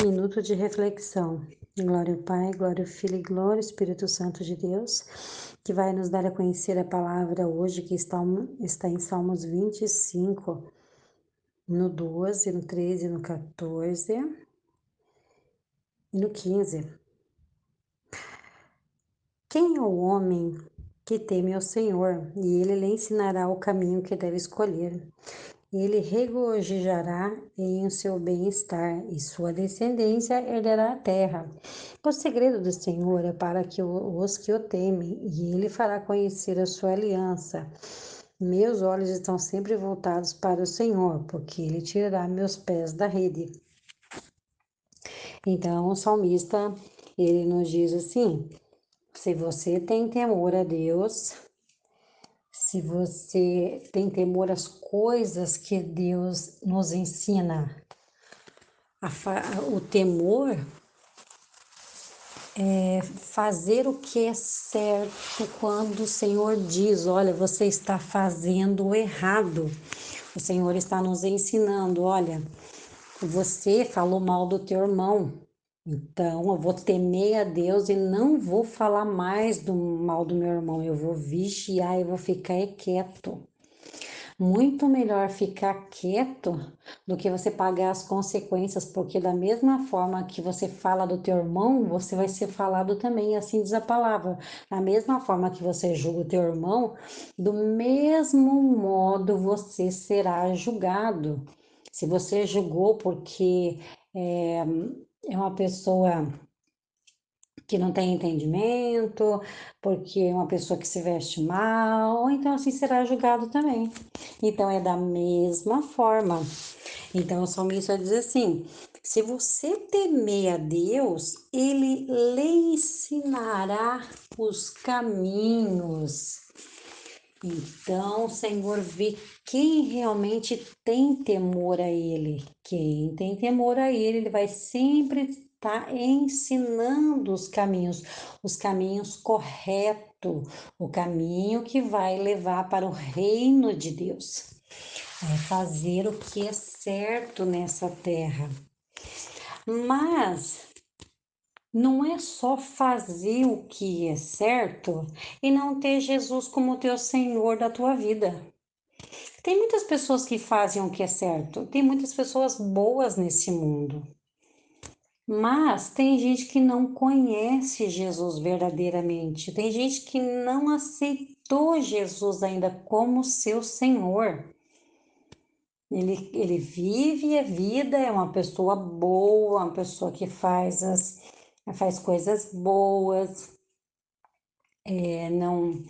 Minuto de reflexão. Glória ao Pai, glória ao Filho e glória ao Espírito Santo de Deus, que vai nos dar a conhecer a palavra hoje, que está em Salmos 25, no 12, no 13, no 14 e no 15. Quem é o homem que teme ao Senhor, e ele lhe ensinará o caminho que deve escolher? Ele regozijará em seu bem-estar, e sua descendência herdará a terra. O segredo do Senhor é para que os que o temem, e ele fará conhecer a sua aliança. Meus olhos estão sempre voltados para o Senhor, porque ele tirará meus pés da rede. Então, o salmista, ele nos diz assim: se você tem temor a Deus, se você tem temor às coisas que Deus nos ensina, o temor é fazer o que é certo quando o Senhor diz: olha, você está fazendo errado. O Senhor está nos ensinando: olha, você falou mal do teu irmão, então eu vou temer a Deus e não vou falar mais do mal do meu irmão, eu vou vigiar e vou ficar quieto. Muito melhor ficar quieto do que você pagar as consequências, porque da mesma forma que você fala do teu irmão, você vai ser falado também, assim diz a palavra. Da mesma forma que você julga o teu irmão, do mesmo modo você será julgado. Se você julgou porque é uma pessoa que não tem entendimento, porque é uma pessoa que se veste mal, ou então assim será julgado também. Então é da mesma forma. Então o salmista diz assim: se você temer a Deus, ele lhe ensinará os caminhos. Então o Senhor vê quem realmente tem temor a Ele. Quem tem temor a Ele, Ele vai sempre estar ensinando os caminhos corretos, o caminho que vai levar para o reino de Deus. É fazer o que é certo nessa terra. Mas não é só fazer o que é certo e não ter Jesus como teu Senhor da tua vida. Tem muitas pessoas que fazem o que é certo, tem muitas pessoas boas nesse mundo, mas tem gente que não conhece Jesus verdadeiramente, tem gente que não aceitou Jesus ainda como seu Senhor. Ele vive a vida, é uma pessoa boa, uma pessoa que faz coisas boas, não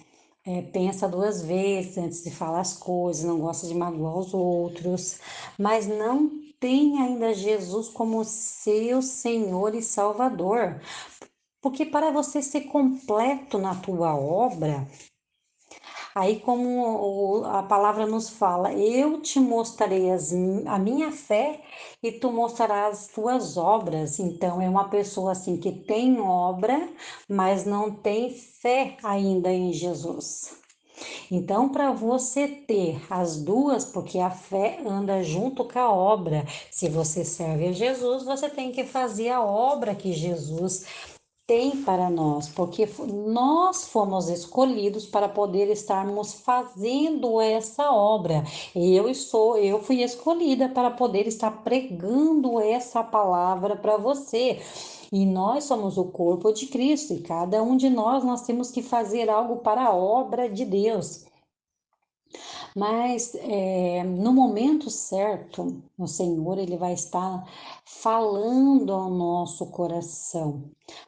pensa duas vezes antes de falar as coisas, não gosta de magoar os outros, mas não tem ainda Jesus como seu Senhor e Salvador. Porque para você ser completo na tua obra, aí como a palavra nos fala, eu te mostrarei a minha fé e tu mostrarás as tuas obras. Então é uma pessoa assim que tem obra, mas não tem fé ainda em Jesus. Então, para você ter as duas, porque a fé anda junto com a obra. Se você serve a Jesus, você tem que fazer a obra que Jesus tem para nós, porque nós fomos escolhidos para poder estarmos fazendo essa obra. Eu fui escolhida para poder estar pregando essa palavra para você. E nós somos o corpo de Cristo, e cada um de nós temos que fazer algo para a obra de Deus. Mas no momento certo, o Senhor ele vai estar falando ao nosso coração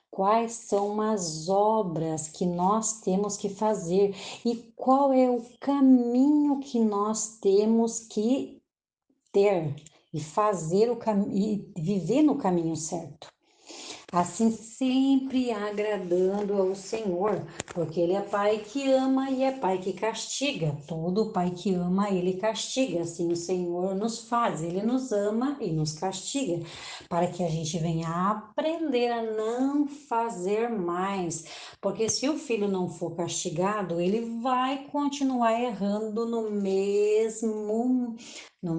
quais são as obras que nós temos que fazer e qual é o caminho que nós temos que ter e fazer e viver no caminho certo. Assim, sempre agradando ao Senhor, porque Ele é Pai que ama e é Pai que castiga. Todo Pai que ama, Ele castiga. Assim, o Senhor nos faz, Ele nos ama e nos castiga, para que a gente venha aprender a não fazer mais. Porque se o filho não for castigado, ele vai continuar errando no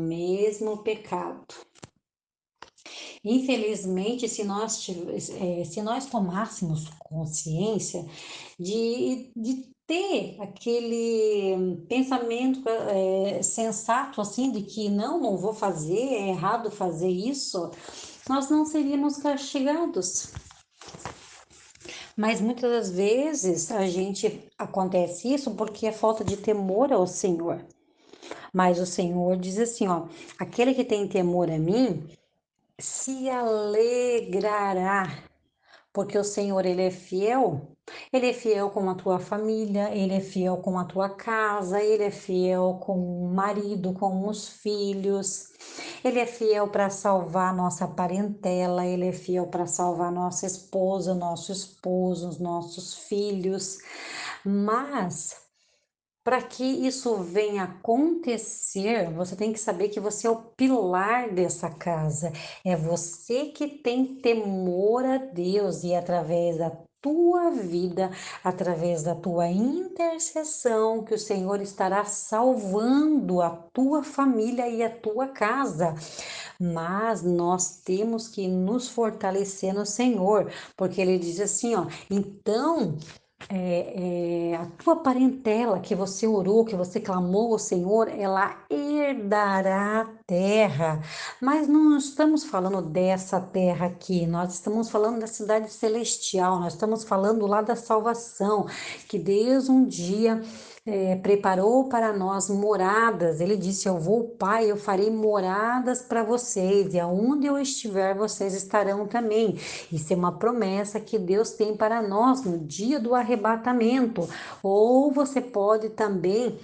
mesmo pecado. Infelizmente, se nós tomássemos consciência de ter aquele pensamento sensato, assim, de que não vou fazer, é errado fazer isso, nós não seríamos castigados. Mas muitas das vezes a gente acontece isso porque é falta de temor ao Senhor. Mas o Senhor diz assim, ó, aquele que tem temor a mim se alegrará, porque o Senhor, ele é fiel com a tua família, ele é fiel com a tua casa, ele é fiel com o marido, com os filhos, ele é fiel para salvar nossa parentela, ele é fiel para salvar nossa esposa, nosso esposo, os nossos filhos, mas para que isso venha acontecer, você tem que saber que você é o pilar dessa casa. É você que tem temor a Deus e através da tua vida, através da tua intercessão, que o Senhor estará salvando a tua família e a tua casa. Mas nós temos que nos fortalecer no Senhor, porque ele diz assim, ó, então a tua parentela que você orou, que você clamou ao Senhor, ela herdará a terra. Mas não estamos falando dessa terra aqui, nós estamos falando da cidade celestial, nós estamos falando lá da salvação, que Deus um dia preparou para nós moradas. Ele disse: Eu vou, Pai, eu farei moradas para vocês, e aonde eu estiver, vocês estarão também. Isso é uma promessa que Deus tem para nós no dia do arrebatamento. Ou você pode também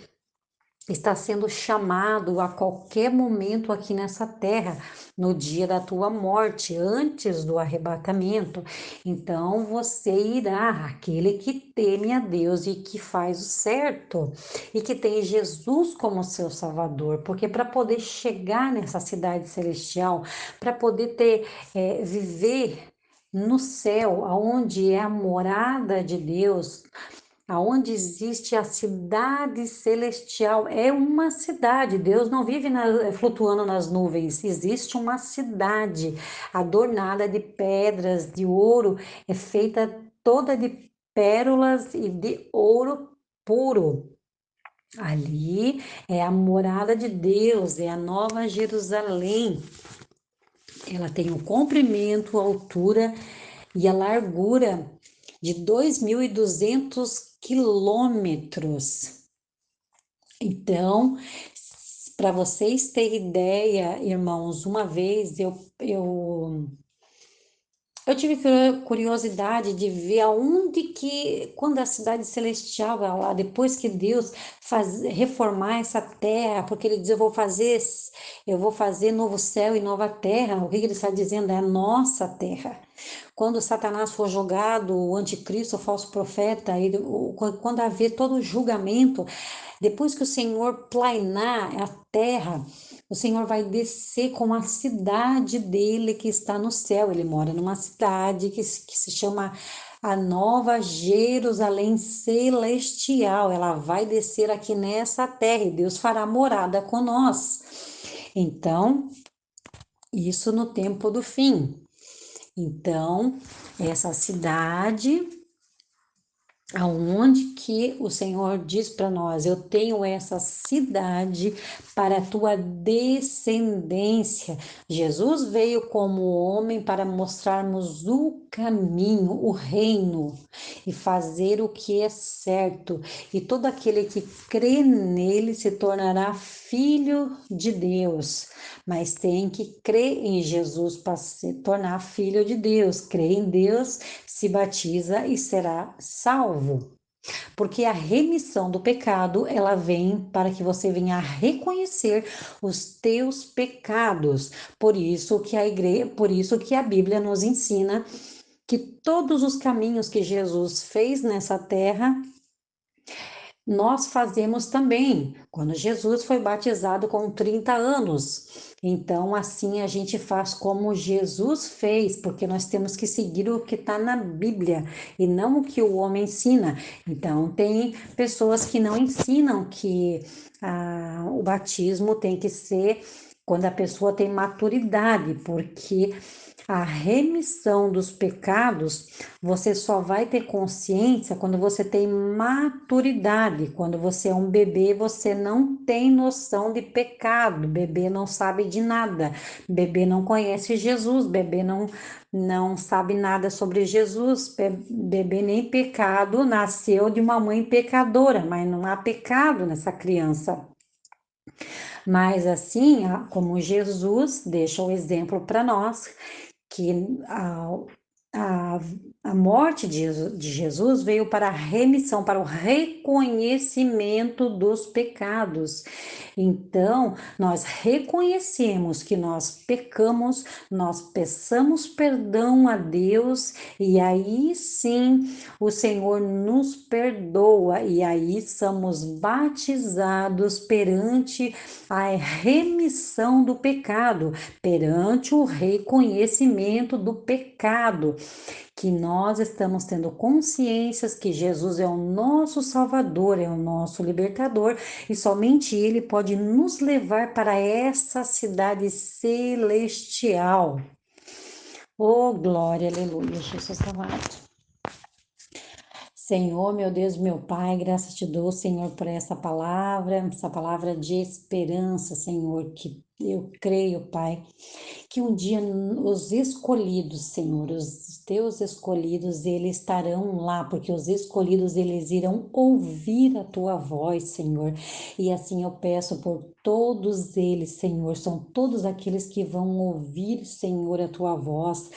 está sendo chamado a qualquer momento aqui nessa terra, no dia da tua morte, antes do arrebatamento. Então você irá, aquele que teme a Deus e que faz o certo, e que tem Jesus como seu Salvador, porque para poder chegar nessa cidade celestial, para poder viver no céu, aonde é a morada de Deus, aonde existe a cidade celestial, é uma cidade. Deus não vive flutuando nas nuvens, existe uma cidade adornada de pedras, de ouro, é feita toda de pérolas e de ouro puro. Ali é a morada de Deus, é a Nova Jerusalém. Ela tem o comprimento, a altura e a largura de 2.200 quilômetros. Então, para vocês terem ideia, irmãos, uma vez eu tive curiosidade de ver aonde que, quando a cidade celestial vai lá, depois que Deus reformar essa terra, porque ele diz, eu vou fazer novo céu e nova terra. O que ele está dizendo? É a nossa terra. Quando Satanás for jogado, o anticristo, o falso profeta, quando haver todo o julgamento, depois que o Senhor plainar a terra, o Senhor vai descer com a cidade dele que está no céu. Ele mora numa cidade que se chama a Nova Jerusalém Celestial. Ela vai descer aqui nessa terra e Deus fará morada com nós. Então, isso no tempo do fim. Então, essa cidade aonde que o Senhor diz para nós, eu tenho essa cidade para a tua descendência. Jesus veio como homem para mostrarmos o caminho, o reino e fazer o que é certo. E todo aquele que crê nele se tornará filho de Deus. Mas tem que crer em Jesus para se tornar filho de Deus. Crê em Deus, se batiza e será salvo. Porque a remissão do pecado, ela vem para que você venha a reconhecer os teus pecados. Por isso que a Bíblia nos ensina que todos os caminhos que Jesus fez nessa terra, nós fazemos também, quando Jesus foi batizado com 30 anos. Então, assim a gente faz como Jesus fez, porque nós temos que seguir o que está na Bíblia e não o que o homem ensina. Então, tem pessoas que não ensinam que o batismo tem que ser quando a pessoa tem maturidade, porque a remissão dos pecados, você só vai ter consciência quando você tem maturidade. Quando você é um bebê, você não tem noção de pecado. Bebê não sabe de nada. Bebê não conhece Jesus. Bebê não sabe nada sobre Jesus. Bebê nem pecado, nasceu de uma mãe pecadora, mas não há pecado nessa criança. Mas assim, como Jesus deixa o exemplo para nós, que a, a morte de Jesus veio para a remissão, para o reconhecimento dos pecados. Então, nós reconhecemos que nós pecamos, nós peçamos perdão a Deus, e aí sim o Senhor nos perdoa, e aí somos batizados perante a remissão do pecado, perante o reconhecimento do pecado, que nós estamos tendo consciências que Jesus é o nosso Salvador, é o nosso libertador, e somente Ele pode nos levar para essa cidade celestial. Oh, glória, aleluia, Jesus amado. Senhor, meu Deus, meu Pai, graças te dou, Senhor, por essa palavra de esperança, Senhor, que eu creio, Pai, que um dia os escolhidos, Senhor, os teus escolhidos, eles estarão lá, porque os escolhidos, eles irão ouvir a tua voz, Senhor. E assim eu peço por todos eles, Senhor, são todos aqueles que vão ouvir, Senhor, a tua voz,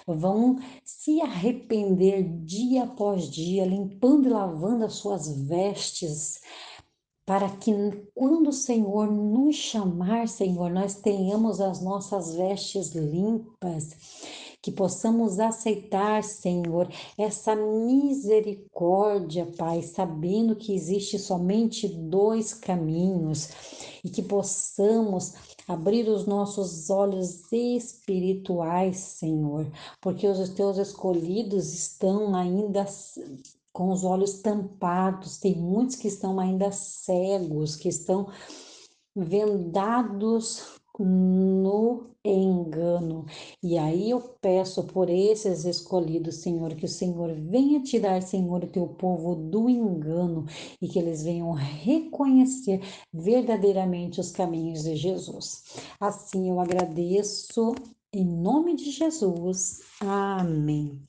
vão se arrepender dia após dia, limpando e lavando as suas vestes, para que quando o Senhor nos chamar, Senhor, nós tenhamos as nossas vestes limpas, que possamos aceitar, Senhor, essa misericórdia, Pai, sabendo que existe somente dois caminhos, e que possamos abrir os nossos olhos espirituais, Senhor, porque os teus escolhidos estão ainda com os olhos tampados, tem muitos que estão ainda cegos, que estão vendados no engano. E aí eu peço por esses escolhidos, Senhor, que o Senhor venha tirar, Senhor, o teu povo do engano, e que eles venham reconhecer verdadeiramente os caminhos de Jesus. Assim eu agradeço em nome de Jesus. Amém.